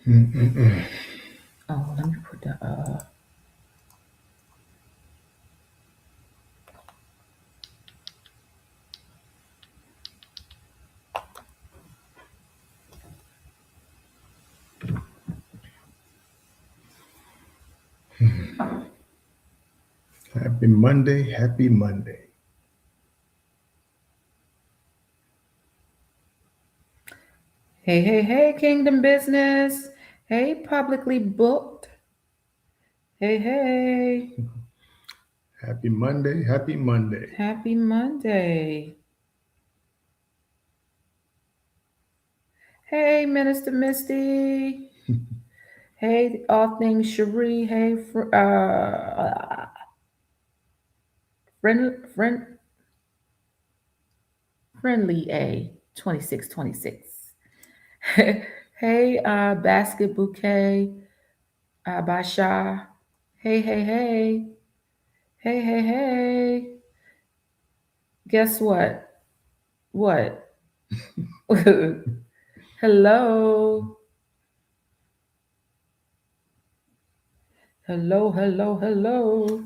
Oh, let me put the Happy Monday. Happy Monday. hey, Kingdom Business. Hey, publicly booked. Hey. Happy Monday. Happy Monday. Happy Monday. Hey, Minister Misty. Hey, all things Cherie. Hey, friend, friend, friendly A 2626. Hey, basket bouquet. Basha. Hey. Hey. Guess what? What? Hello. Hello.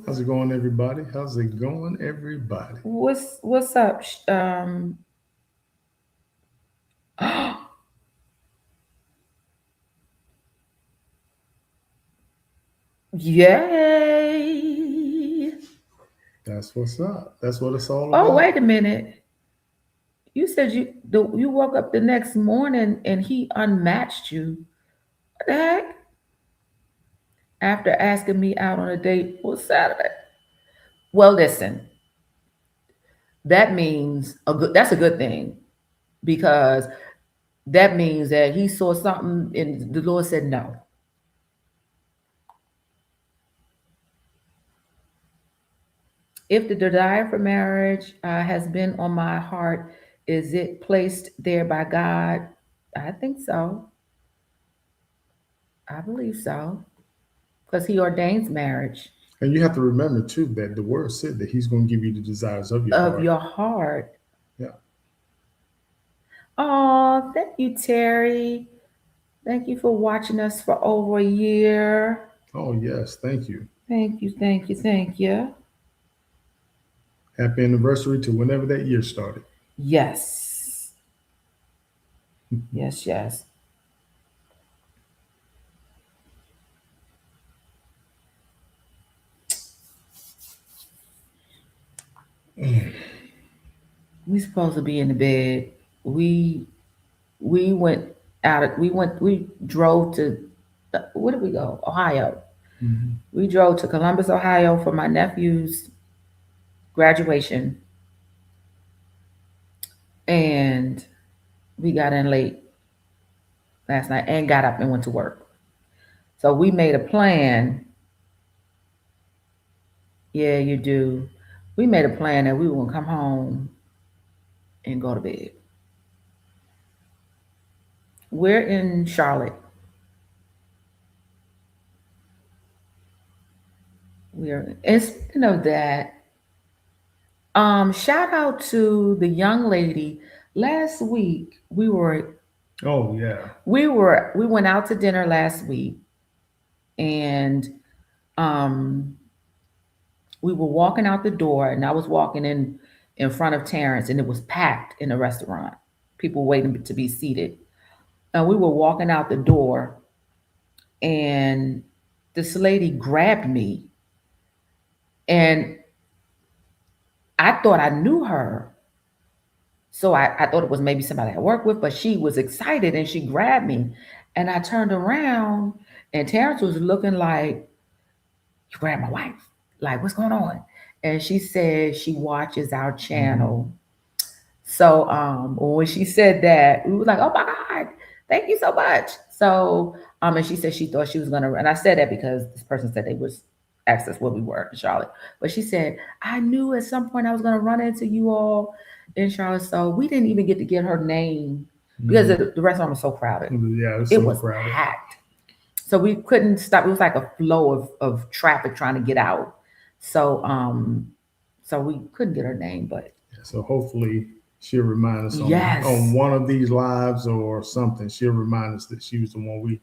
How's it going, everybody? How's it going, everybody? What's up? Yay! That's what's up. That's what it's all Oh, about. wait a minute. You said you woke up the next morning and he unmatched you. What the heck? After asking me out on a date on Saturday. Well, listen, that means that's a good thing because that means that he saw something and the Lord said no. If the desire for marriage has been on my heart, is it placed there by God? I think so. I believe so. Because he ordains marriage And you have to remember, too, that the word said that he's going to give you the desires of your of heart. your heart. Yeah. Oh, thank you, Terry. Thank you for watching us for over a year. Oh, yes. Thank you. Thank you. Happy anniversary to whenever that year started. Yes. Yes. We supposed to be in the bed. We we went we drove to where did we go? Ohio. Mhm. We drove to Columbus, Ohio for my nephew's graduation and we got in late last night and got up and went to work. So we made a plan. Yeah, you do. We made a plan that we were gonna come home and go to bed. We're in Charlotte. And speaking of that, shout out to the young lady. Last week Oh, yeah. we went out to dinner last week and um we were walking out the door and I was walking in front of Terrence and it was packed in the restaurant. People waiting to be seated. And we were walking out the door and this lady grabbed me and I thought I knew her. So I thought it was maybe somebody I work with, but she was excited and she grabbed me. And I turned around and Terrence was looking like, you grabbed my wife. Like, what's going on? And she said she watches our Hmm. channel. So when she said that, we were like, oh my God, thank you so much. So and she said she thought she was gonna and I said that because this person said they was asked us where we were in Charlotte. But she said, I knew at some point I was gonna run into you all in Charlotte. So we didn't even get to get her name because Hmm. the restaurant was so crowded. Yeah, it's It so was crowded. packed. So we couldn't stop. It was like a flow of traffic trying to get out. So so we couldn't get her name, but Yeah, so hopefully she'll remind us yes. on one of these lives or something. She'll remind us that she was the one we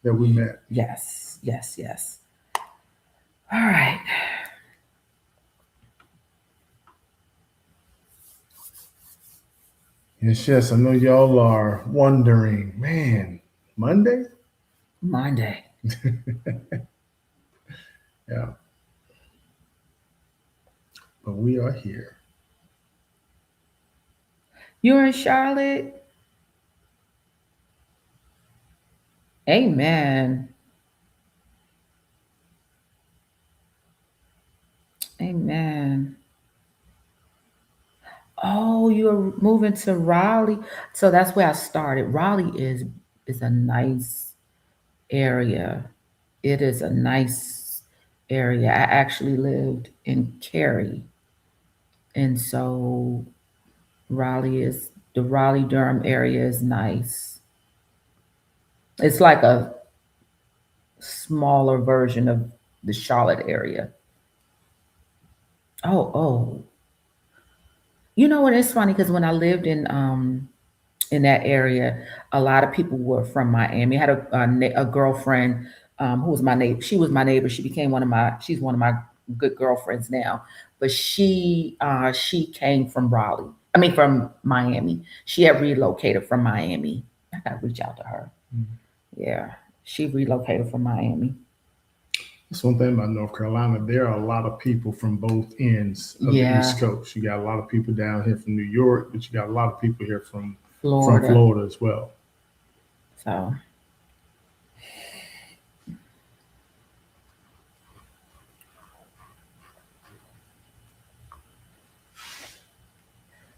that we met. Yes, yes, yes. All right. Yes, I know y'all are wondering, man, Monday? Monday. Yeah, but we are here. You're in Charlotte? Amen. Amen. Oh, you're moving to Raleigh. So that's where I started. Raleigh is a nice area. It is a nice area. I actually lived in Cary. And so Raleigh is the Raleigh Durham area is nice. It's like a smaller version of the Charlotte area. Oh. You know what? It's funny because when I lived in that area, a lot of people were from Miami. I had a girlfriend who was my neighbor. She was my neighbor. She became she's one of my good girlfriends now. But she came from Raleigh. I mean, from Miami. She had relocated from Miami. I gotta reach out to her. Mhm. Yeah, she relocated from Miami. That's one thing about North Carolina. There are a lot of people from both ends of the Yeah, East Coast. You got a lot of people down here from New York, but you got a lot of people here from Florida. Florida as well. So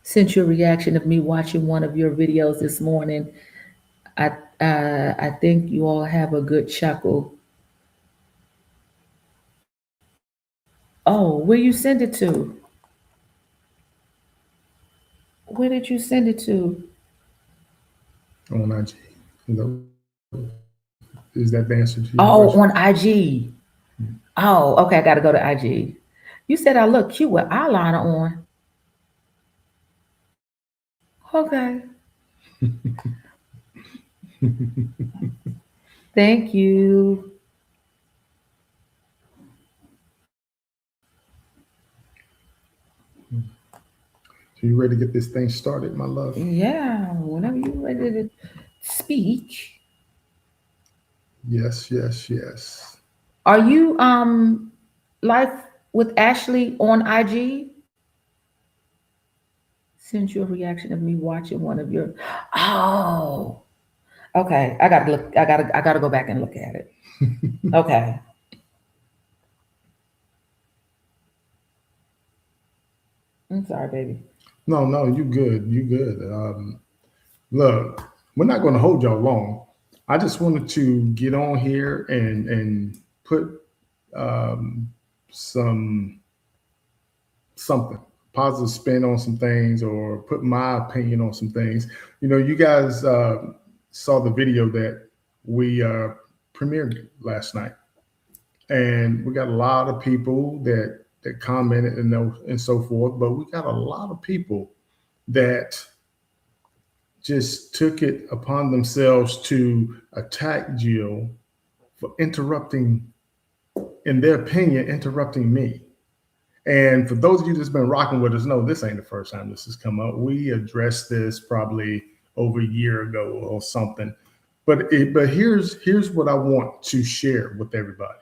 since your reaction of me watching one of your videos this morning, I I think you all have a good chuckle. Oh, where you send it to? Where did you send it to? On IG. Is that the answer to your Oh, question? on IG. Oh, okay. I got to go to IG. You said I look cute with eyeliner on. Okay. Thank you. So you ready to get this thing started, my love? Yeah. Whenever you're ready to speak. Yes. Are you live with Ashley on IG? Send you a reaction of me watching one of your. Oh. Okay. I gotta look. I gotta go back and look at it. Okay. I'm sorry, baby. No, you good. You good. Look, we're not going to hold y'all long. I just wanted to get on here and put um, some something positive spin on some things, or put my opinion on some things. You know, you guys saw the video that we premiered last night, and we got a lot of people that commented and so forth. But we got a lot of people that just took it upon themselves to attack Jill for interrupting, in their opinion, interrupting me. And for those of you that's been rocking with us, know this ain't the first time this has come up. We addressed this probably over a year ago or something. But here's what I want to share with everybody.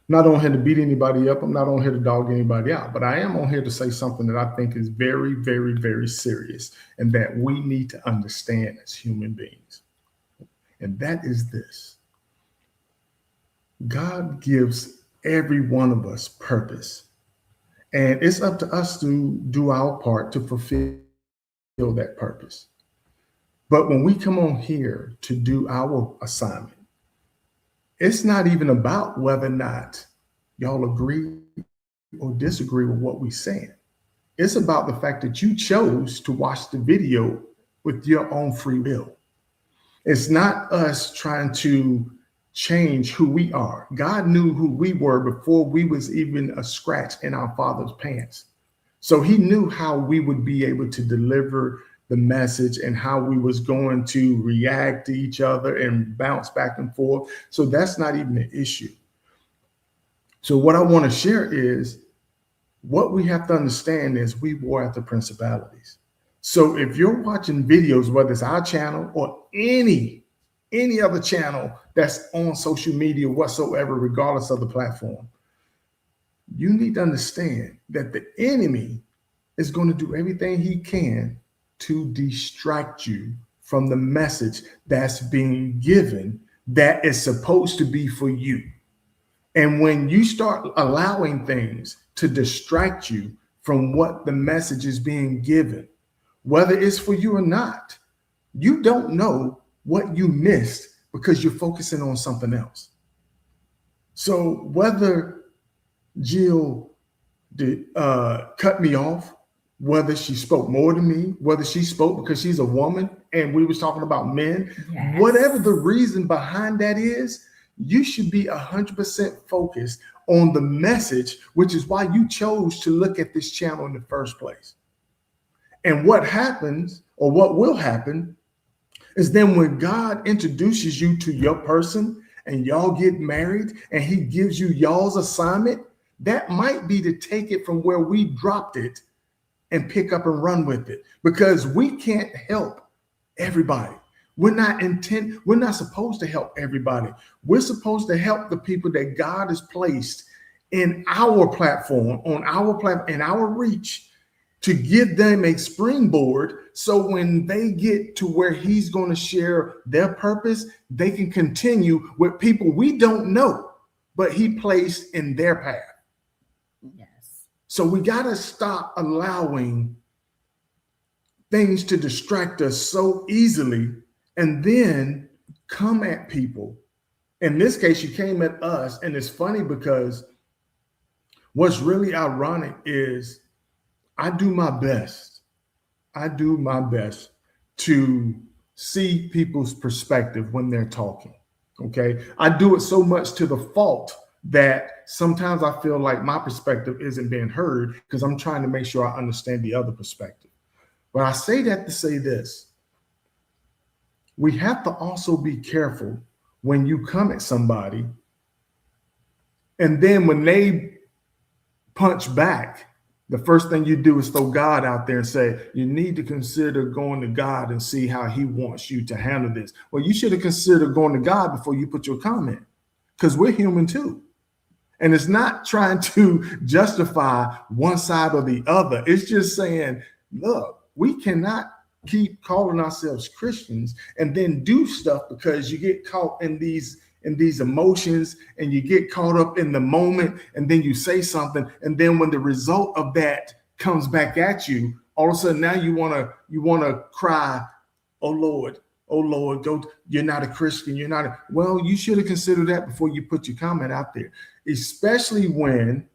I'm not on here to beat anybody up. I'm not on here to dog anybody out, but I am on here to say something that I think is very serious and that we need to understand as human beings. And that is this: God gives every one of us purpose. And it's up to us to do our part to fulfill that purpose. But when we come on here to do our assignment, it's not even about whether or not y'all agree or disagree with what we're saying. It's about the fact that you chose to watch the video with your own free will. It's not us trying to change who we are. God knew who we were before we was even a scratch in our father's pants. So he knew how we would be able to deliver the message and how we was going to react to each other and bounce back and forth. So that's not even an issue. So what I want to share is what we have to understand is we war at the principalities. So if you're watching videos, whether it's our channel or any other channel that's on social media whatsoever, regardless of the platform, you need to understand that the enemy is going to do everything he can to distract you from the message that's being given that is supposed to be for you. And when you start allowing things to distract you from what the message is being given, whether it's for you or not, you don't know what you missed because you're focusing on something else. So whether Jill cut me off, whether she spoke more to me, whether she spoke because she's a woman and we was talking about men, Yes. whatever the reason behind that is, you should be 100% focused on the message, which is why you chose to look at this channel in the first place. And what happens, or what will happen, is then when God introduces you to your person and y'all get married and he gives you y'all's assignment, that might be to take it from where we dropped it and pick up and run with it, because we can't help everybody. We're not supposed to help everybody. We're supposed to help the people that God has placed in our platform, on our platform, in our reach, to give them a springboard so when they get to where he's going to share their purpose, they can continue with people we don't know, but he placed in their path. Yes. So we got to stop allowing things to distract us so easily and then come at people. In this case, you came at us, and it's funny because what's really ironic is I do my best to see people's perspective when they're talking. Okay. I do it so much to the fault that sometimes I feel like my perspective isn't being heard because I'm trying to make sure I understand the other perspective. But I say that to say this. We have to also be careful when you come at somebody and then when they punch back, the first thing you do is throw God out there and say, you need to consider going to God and see how he wants you to handle this. Well, you should have considered going to God before you put your comment, because we're human too. And it's not trying to justify one side or the other. It's just saying, look, we cannot keep calling ourselves Christians and then do stuff because you get caught in these emotions and you get caught up in the moment, and then you say something, and then when the result of that comes back at you, all of a sudden now you want to cry, oh Lord, don't, you're not a Christian, well, you should have considered that before you put your comment out there, especially when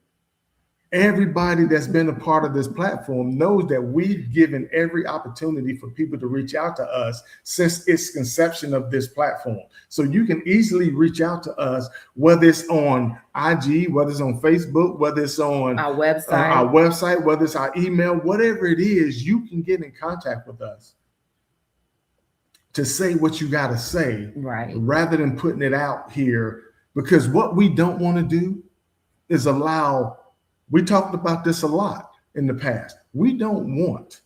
everybody that's been a part of this platform knows that we've given every opportunity for people to reach out to us since its conception of this platform. So you can easily reach out to us, whether it's on IG, whether it's on Facebook, whether it's on our website, whether it's our email, whatever it is, you can get in contact with us to say what you got to say, right, rather than putting it out here. Because what we don't want to do is we talked about this a lot in the past. We don't want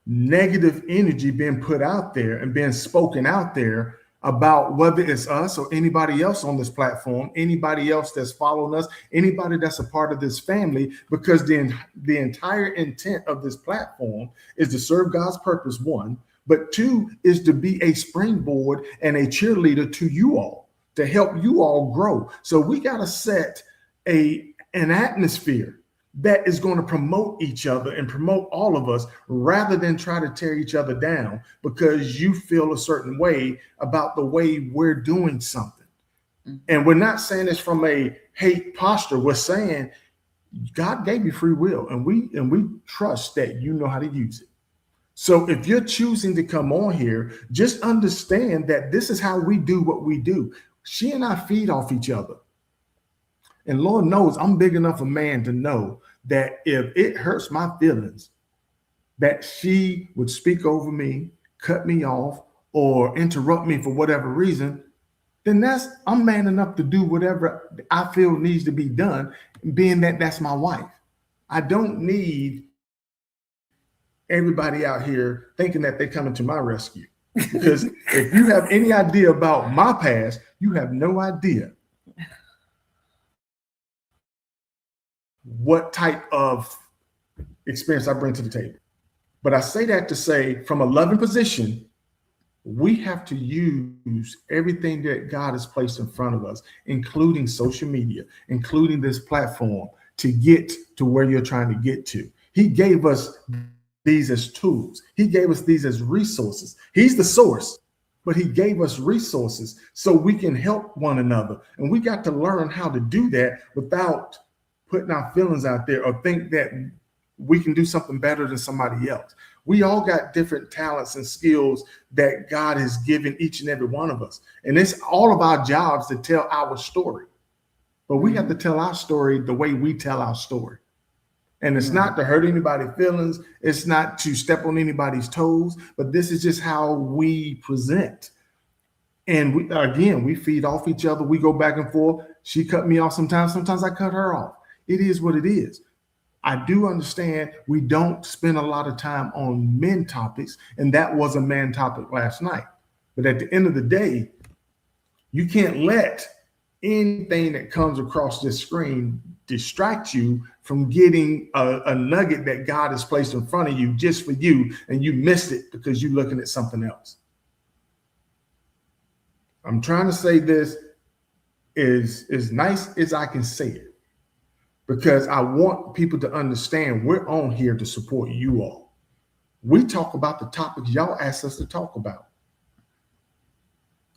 negative energy being put out there and being spoken out there about whether it's us or anybody else on this platform, anybody else that's following us, anybody that's a part of this family, because the entire intent of this platform is to serve God's purpose, one, but two is to be a springboard and a cheerleader to you all, to help you all grow. So we got to set an atmosphere that is going to promote each other and promote all of us, rather than try to tear each other down because you feel a certain way about the way we're doing something. Mm-hmm. And we're not saying this from a hate posture. We're saying God gave you free will, and we trust that you know how to use it. So if you're choosing to come on here, just understand that this is how we do what we do. She and I feed off each other. And Lord knows I'm big enough a man to know that if it hurts my feelings that she would speak over me, cut me off, or interrupt me for whatever reason, then I'm man enough to do whatever I feel needs to be done, being that that's my wife. I don't need everybody out here thinking that they're coming to my rescue. Because if you have any idea about my past, you have no idea what type of experience I bring to the table. But I say that to say, from a loving position, we have to use everything that God has placed in front of us, including social media, including this platform, to get to where you're trying to get to. He gave us these as tools. He gave us these as resources. He's the source, but he gave us resources so we can help one another. And we got to learn how to do that without putting our feelings out there or think that we can do something better than somebody else. We all got different talents and skills that God has given each and every one of us. And it's all of our jobs to tell our story. But we have to tell our story the way we tell our story. And it's not to hurt anybody's feelings. It's not to step on anybody's toes, but this is just how we present. And we feed off each other. We go back and forth. She cut me off sometimes. Sometimes I cut her off. It is what it is. I do understand we don't spend a lot of time on men topics, and that was a man topic last night. But at the end of the day, you can't let anything that comes across this screen distract you from getting a nugget that God has placed in front of you just for you, and you missed it because you're looking at something else. I'm trying to say this as nice as I can say it, because I want people to understand we're on here to support you all. We talk about the topics y'all asked us to talk about.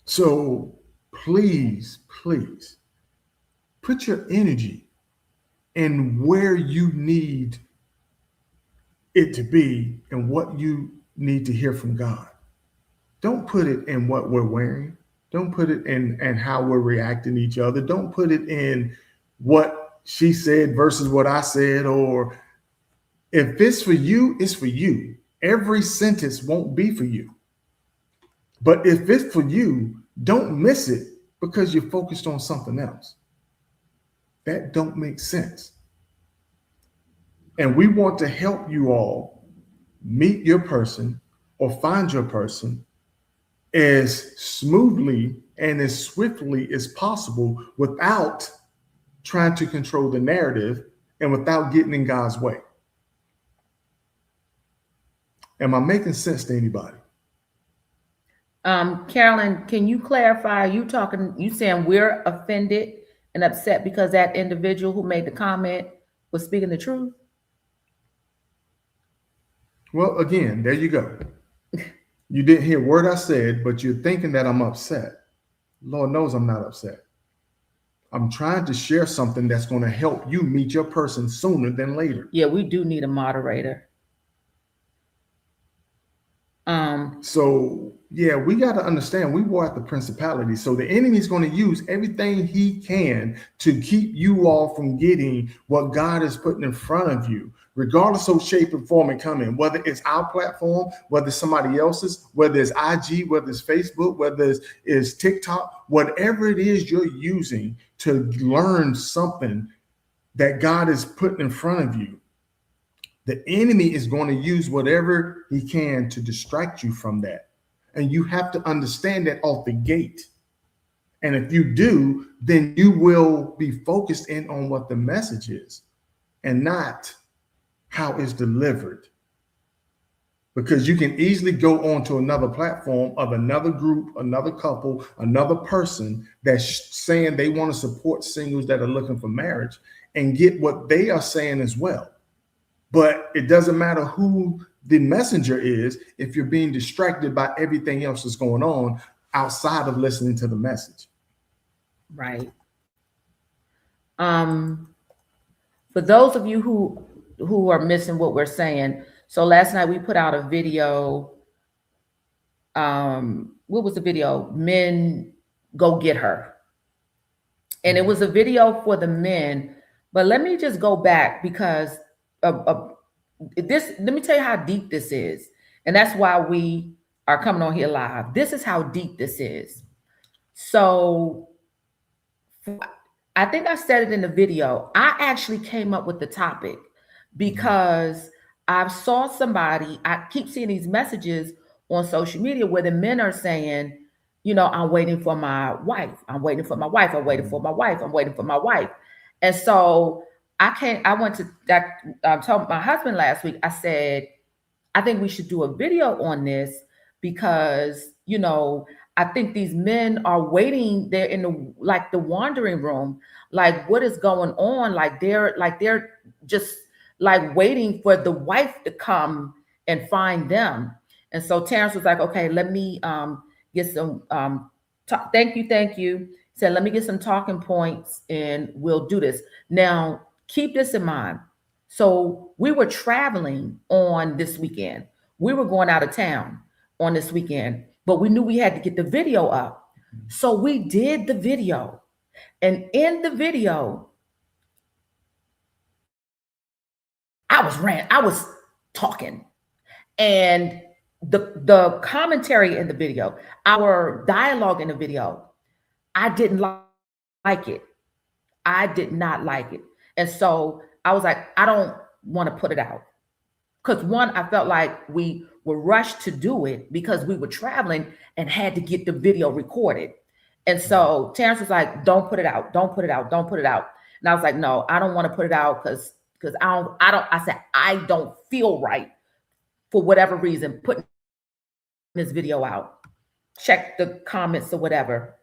So please, please put your energy in where you need it to be and what you need to hear from God. Don't put it in what we're wearing. Don't put it in how we're reacting to each other. Don't put it in what she said versus what I said, or if it's for you, it's for you. Every sentence won't be for you. But if it's for you, don't miss it because you're focused on something else. That don't make sense. And we want to help you all meet your person or find your person as smoothly and as swiftly as possible without trying to control the narrative and without getting in God's way. Am I making sense to anybody? Carolyn, can you clarify? You saying we're offended and upset because that individual who made the comment was speaking the truth? Well, again, there you go. You didn't hear a word I said, but you're thinking that I'm upset. Lord knows I'm not upset. I'm trying to share something that's going to help you meet your person sooner than later. Yeah, we do need a moderator. So yeah, we got to understand we war at the principality. So the enemy is going to use everything he can to keep you all from getting what God is putting in front of you, regardless of shape and form and coming, whether it's our platform, whether it's somebody else's, whether it's IG, whether it's Facebook, whether it's TikTok, whatever it is you're using to learn something that God is putting in front of you. The enemy is going to use whatever he can to distract you from that. And you have to understand that off the gate. And if you do, then you will be focused in on what the message is and not how it's delivered. Because you can easily go on to another platform of another group, another couple, another person that's saying they want to support singles that are looking for marriage and get what they are saying as well. But it doesn't matter who the messenger is if you're being distracted by everything else that's going on outside of listening to the message. Right. For those of you who are missing what we're saying, so last night we put out a video. What was the video? Men Go Get Her. And it was a video for the men. But let me just go back because this, let me tell you how deep this is. And that's why we are coming on here live. This is how deep this is. So I think I said it in the video. I actually came up with the topic because I saw somebody, I keep seeing these messages on social media where the men are saying, I'm waiting for my wife. I'm waiting for my wife. I'm waiting for my wife. I'm waiting for my wife. And so I went to that, told my husband last week, I said, I think we should do a video on this because, I think these men are waiting. They're in the wandering room. Like, what is going on? They're just like waiting for the wife to come and find them. And so Terrence was like, okay, let me get some thank you. He said, let me get some talking points and we'll do this. Now, keep this in mind. So we were traveling on this weekend. We were going out of town on this weekend, but we knew we had to get the video up. So we did the video. And in the video, I was talking. And the commentary in the video, our dialogue in the video, I didn't like it. I did not like it. And so I was like, I don't want to put it out. Because one, I felt like we were rushed to do it because we were traveling and had to get the video recorded. And so Terrence was like, don't put it out. Don't put it out. Don't put it out. And I was like, no, I don't want to put it out because I said, I don't feel right for whatever reason putting this video out. Check the comments or whatever.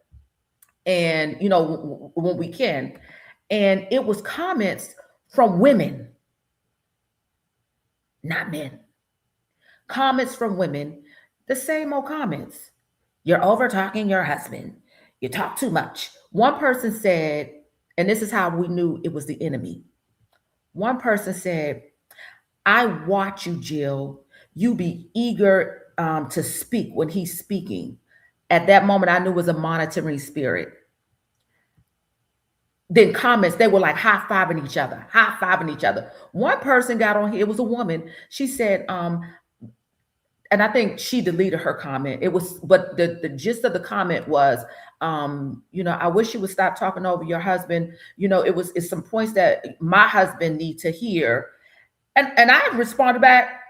And, when we can. And it was comments from women, not men. Comments from women, the same old comments. You're over talking your husband. You talk too much. One person said, and this is how we knew it was the enemy. One person said, I watch you, Jill. You be eager to speak when he's speaking. At that moment, I knew it was a monitoring spirit. Then comments, they were like high-fiving each other. One person got on here, it was a woman. She said, and I think she deleted her comment. But the gist of the comment was, I wish you would stop talking over your husband. It's some points that my husband needs to hear. And I responded back,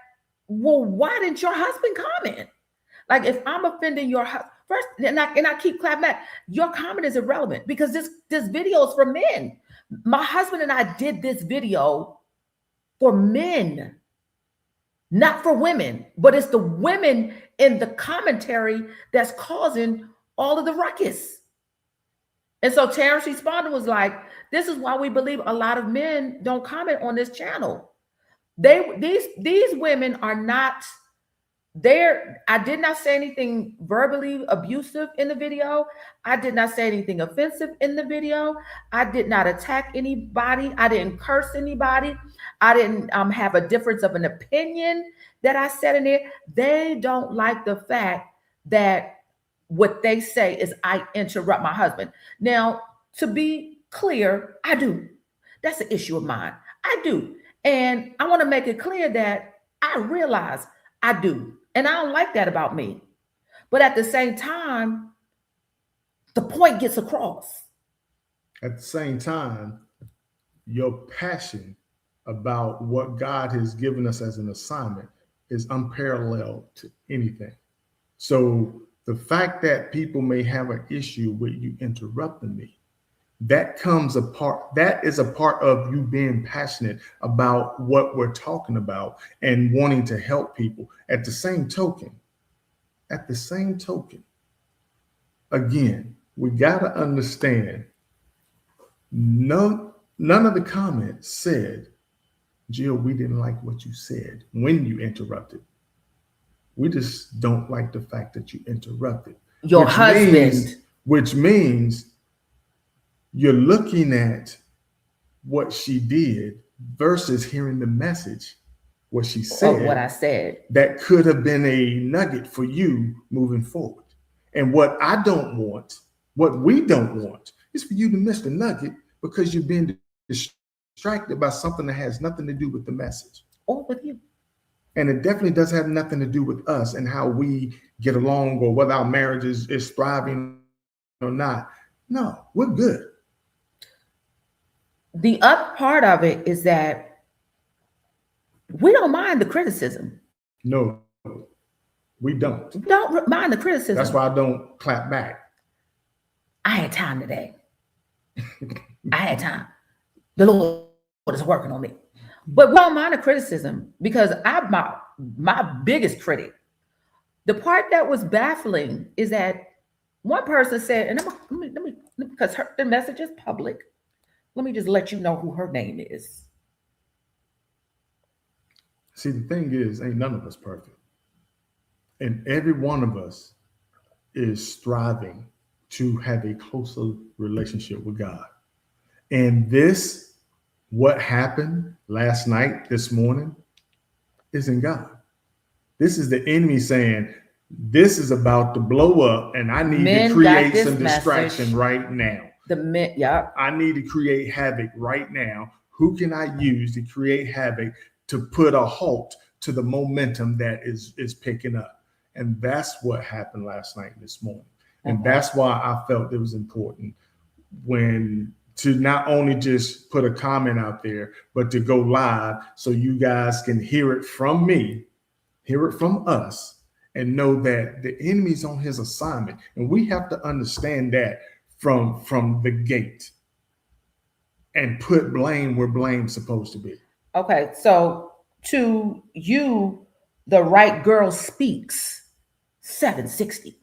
well, why didn't your husband comment? Like, if I'm offending your husband, first, and I keep clapping back, your comment is irrelevant because this video is for men. My husband and I did this video for men, not for women, but it's the women in the commentary that's causing all of the ruckus. And so Terrence responded was like, this is why we believe a lot of men don't comment on this channel. These women are not there. I did not say anything verbally abusive in the video. I did not say anything offensive in the video. I did not attack anybody. I didn't curse anybody. I didn't have a difference of an opinion that I said in there. They don't like the fact that what they say is I interrupt my husband. Now, to be clear, I do. That's an issue of mine. I do. And I want to make it clear that I realize I do. And I don't like that about me. But at the same time, the point gets across. At the same time, your passion about what God has given us as an assignment is unparalleled to anything. So the fact that people may have an issue with you interrupting me, that is a part of you being passionate about what we're talking about and wanting to help people. At the same token, again, we got to understand, none of the comments said, Jill, we didn't like what you said when you interrupted. We just don't like the fact that you interrupted. Your husband. Which means you're looking at what she did versus hearing the message, what she said, what I said. That could have been a nugget for you moving forward. And what we don't want is for you to miss the nugget because you've been distracted by something that has nothing to do with the message. Or with you. And it definitely does have nothing to do with us and how we get along or whether our marriage is thriving or not. No, we're good. The other part of it is that we don't mind the criticism. No, we don't. We don't mind the That's criticism. why I don't clap back. I had time today. I had time. The Lord is working on me. But we don't mind the criticism because I'm my biggest critic. The part that was baffling is that one person said, and let me because the message is public. Let me just let you know who her name is. See, the thing is, ain't none of us perfect. And every one of us is striving to have a closer relationship with God. And this, what happened last night, this morning, is in God. This is the enemy saying, this is about to blow up, and I need Men to got create this some distraction message. right now. The men, yeah. I need to create havoc right now. Who can I use to create havoc to put a halt to the momentum that is picking up? And that's what happened last night and this morning. And that's why I felt it was important when to not only just put a comment out there, but to go live so you guys can hear it from me, hear it from us, and know that the enemy's on his assignment. And we have to understand that from the gate and put blame where blame's supposed to be. Okay, so to you, the right girl speaks 760.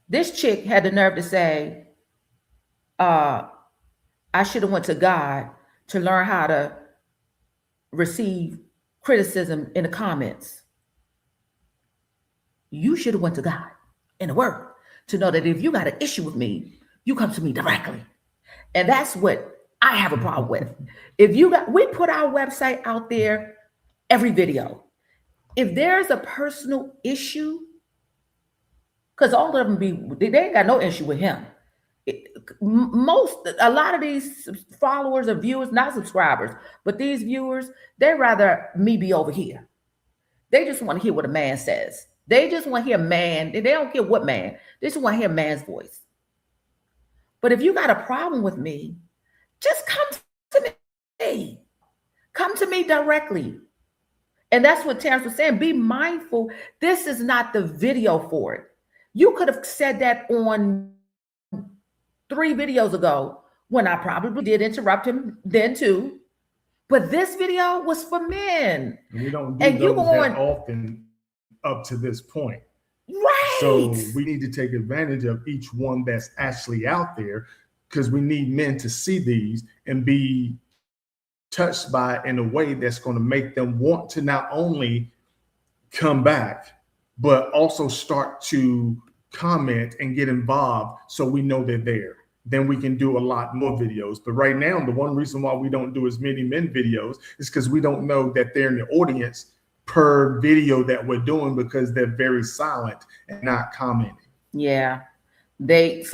This chick had the nerve to say, I should have went to God to learn how to receive criticism in the comments. You should have went to God in the word to know that if you got an issue with me, you come to me directly. And that's what I have a problem with. If you got, we put our website out there every video. If there's a personal issue, because all of them they ain't got no issue with him. A lot of these followers or viewers, not subscribers, but these viewers, they rather me be over here. They just want to hear what a man says. They just want to hear a man. They don't care what man. They just want to hear a man's voice. But if you got a problem with me, just come to me. Come to me directly. And that's what Terrence was saying. Be mindful. This is not the video for it. You could have said that on 3 videos ago when I probably did interrupt him then too. But this video was for men. And we don't do those that often up to this point. Right. So we need to take advantage of each one that's actually out there because we need men to see these and be touched by it in a way that's going to make them want to not only come back, but also start to comment and get involved so we know they're there. Then we can do a lot more videos. But right now, the one reason why we don't do as many men videos is because we don't know that they're in the audience per video that we're doing because they're very silent and not commenting. Yeah. They was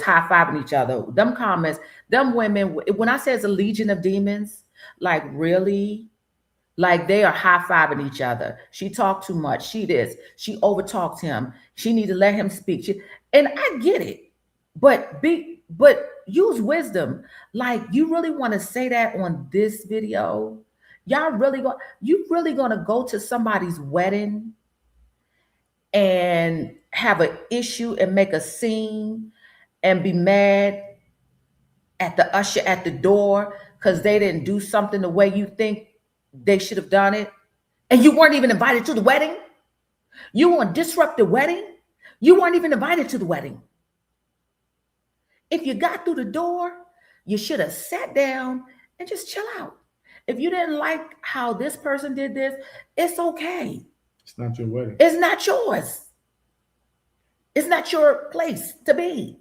high-fiving each other. Them comments, them women, when I say it's a legion of demons, like really, like they are high-fiving each other. She talked too much. She overtalked him. She need to let him speak. And I get it, but use wisdom. Like you really want to say that on this video? You really gonna go to somebody's wedding and have an issue and make a scene and be mad at the usher at the door because they didn't do something the way you think they should have done it, and you weren't even invited to the wedding? You want to disrupt the wedding? You weren't even invited to the wedding. If you got through the door, you should have sat down and just chill out. If you didn't like how this person did this, it's okay. It's not your wedding. It's not yours. It's not your place to be.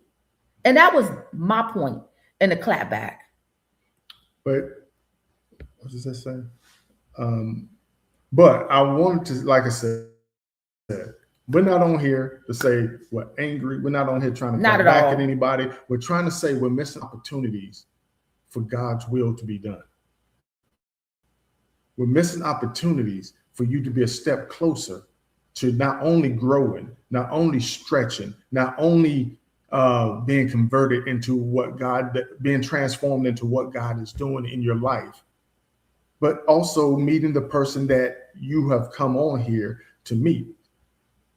And that was my point in the clapback. But what does that say? But I wanted to, like I said, we're not on here to say we're angry. We're not on here trying to come back at anybody. We're trying to say we're missing opportunities for God's will to be done. We're missing opportunities for you to be a step closer to not only growing, not only stretching, not only being converted into what God, being transformed into what God is doing in your life, but also meeting the person that you have come on here to meet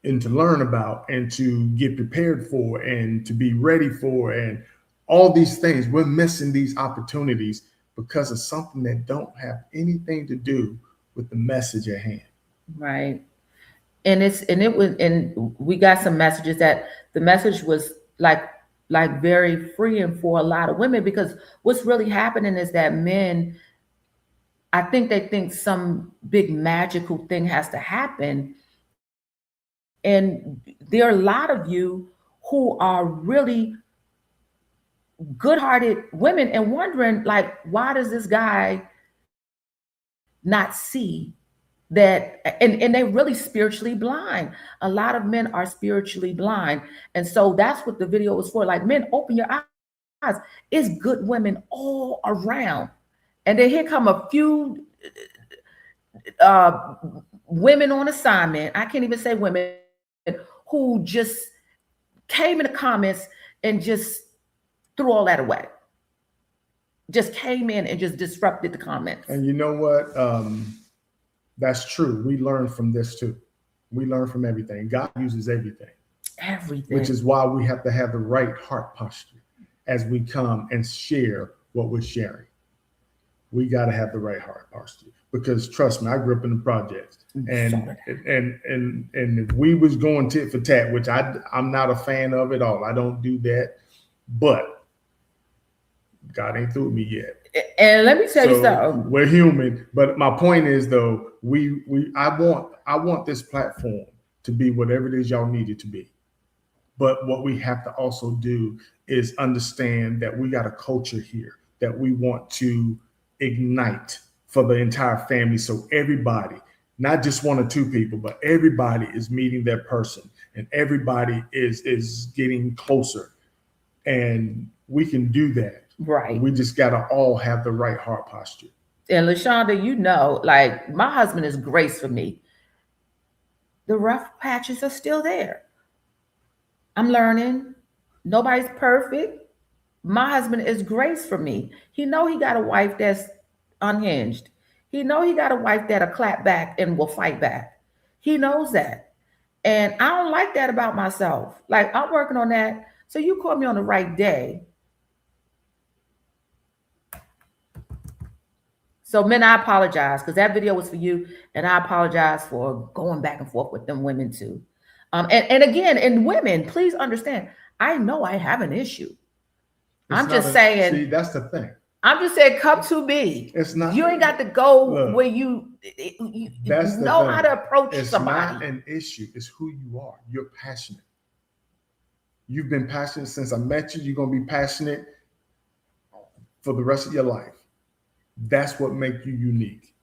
and to learn about and to get prepared for and to be ready for, and all these things. We're missing these opportunities because of something that don't have anything to do with the message at hand. Right. And we got some messages that the message was like very freeing for a lot of women, because what's really happening is that men, I think they think some big magical thing has to happen. And there are a lot of you who are really good-hearted women and wondering, like, why does this guy not see that? And they're really spiritually blind. A lot of men are spiritually blind. And so that's what the video was for. Like, men, open your eyes. It's good women all around. And then here come a few uh, women on assignment. I can't even say women who just came in the comments and just threw all that away. Just came in and just disrupted the comments. And you know what? That's true. We learn from this too. We learn from everything. God uses everything. Everything. Which is why we have to have the right heart posture as we come and share what we're sharing. We got to have the right heart posture, because trust me, I grew up in the projects, and if we was going tit for tat, which I'm not a fan of at all. I don't do that, but God ain't through with me yet. And let me tell you something. We're human, but my point is though, I want this platform to be whatever it is y'all need it to be. But what we have to also do is understand that we got a culture here that we want to ignite for the entire family. So everybody, not just one or two people, but everybody is meeting their person, and everybody is getting closer. And we can do that. Right. We just got to all have the right heart posture. And LaShonda, you know, like, my husband is grace for me. The rough patches are still there. I'm learning. Nobody's perfect. My husband is grace for me. He know he got a wife that's unhinged. He know he got a wife that'll clap back and will fight back. He knows that. And I don't like that about myself. Like, I'm working on that. So you caught me on the right day. So men, I apologize, because that video was for you, and I apologize for going back and forth with them women too. And again, and women, please understand, I know I have an issue. I'm just saying. See, that's the thing. I'm just saying, come to me. It's not. You ain't got to go where you know how to approach somebody. It's not an issue. It's who you are. You're passionate. You've been passionate since I met you. You're gonna be passionate for the rest of your life. That's what makes you unique.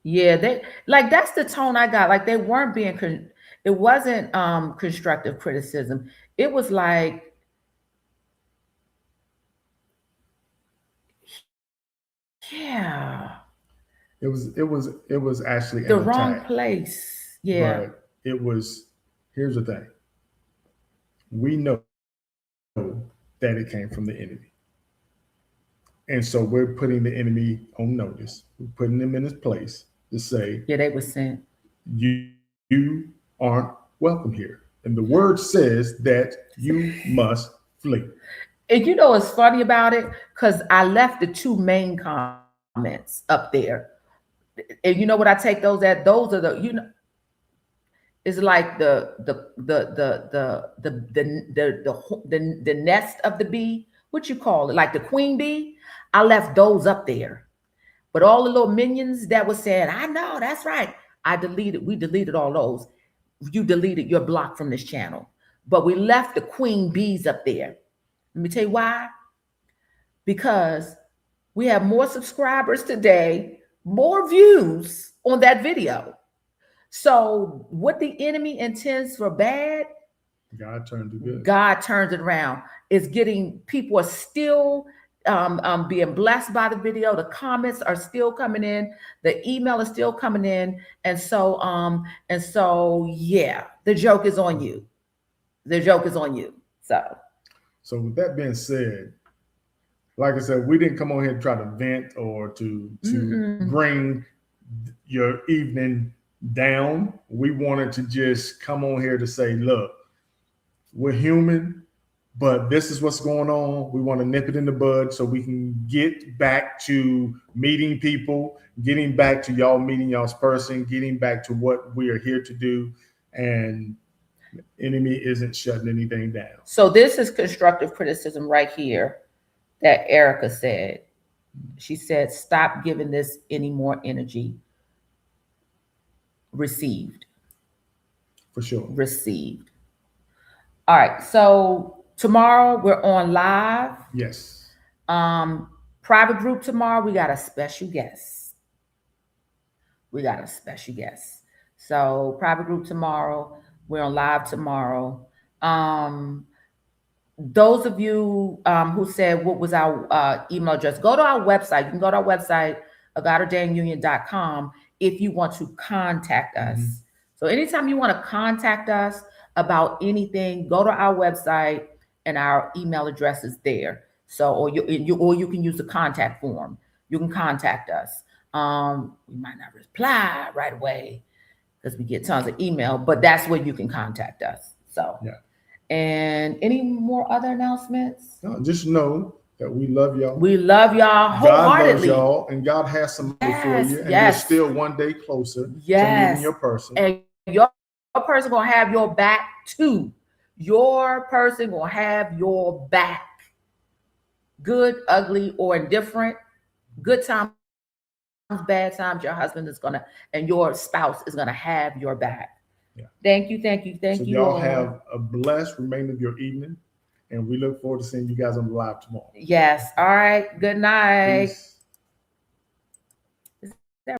Yeah, that's the tone I got. Like, they weren't being. It wasn't constructive criticism. It was like, yeah. It was actually the wrong place. Yeah. But it was. Here's the thing. We know that it came from the enemy. And so we're putting the enemy on notice. We're putting him in his place to say, yeah, they were sent. You aren't welcome here. And the word says that you must flee. And you know what's funny about it? Because I left the two main comments up there. And you know what I take those at? Those are the, it's like the nest of the bee. What you call it? Like the queen bee. I left those up there. But all the little minions that was saying, I know, that's right. We deleted all those. You deleted your block from this channel. But we left the queen bees up there. Let me tell you why. Because we have more subscribers today, more views on that video. So what the enemy intends for bad, God turns it good. God turns it around. It's getting, people are still being blessed by the video. The comments are still coming in. The email is still coming in. And so yeah, the joke is on you. The joke is on you. So with that being said, like I said, we didn't come on here to try to vent or to bring your evening down. We wanted to just come on here to say, look, we're human, but this is what's going on. We want to nip it in the bud so we can get back to meeting people, getting back to y'all meeting y'all's person, getting back to what we are here to do. And the enemy isn't shutting anything down. So this is constructive criticism right here that Erica said. She said, stop giving this any more energy. Received. For sure. Received. All right. So tomorrow we're on live. Yes. Private group tomorrow. We got a special guest. So private group tomorrow. We're on live tomorrow. Those of you who said what was our email address, go to our website. You can go to our website, God-Ordained if you want to contact us. Mm-hmm. So anytime you want to contact us about anything, go to our website and our email address is there. So, or you can use the contact form. You can contact us. We might not reply right away because we get tons of email, but that's where you can contact us. So, yeah. And any more other announcements? No, just know that we love y'all. We love y'all wholeheartedly. God loves y'all, and God has somebody for you, and you're still one day closer to meeting your person. And your person gonna have your back too. Your person gonna have your back. Good, ugly, or indifferent. Good times, bad times. Your husband is gonna, and your spouse is gonna have your back. Yeah. Thank you. So y'all have a blessed remainder of your evening, and we look forward to seeing you guys on the live tomorrow. Yes. All right. Good night. Peace.